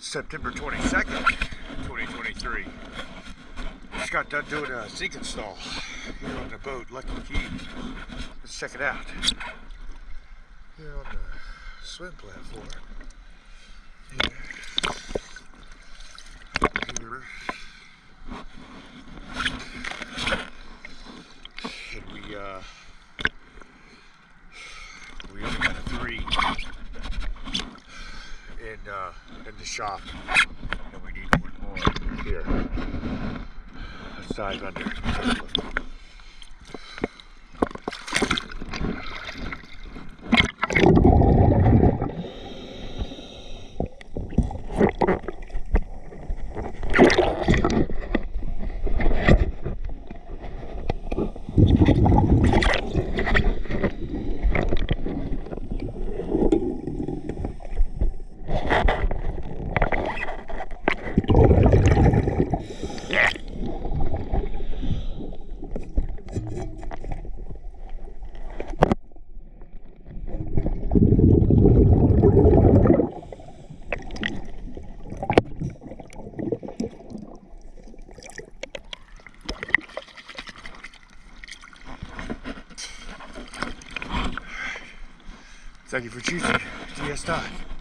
September 22nd, 2023. Just got done doing a sink install here on the boat, Lucky Key. Let's check it out. Here on the swim platform. Here. And we only got 3 in the shop, and we need 1 more here. Let's dive under. Thank you for choosing GS Dive.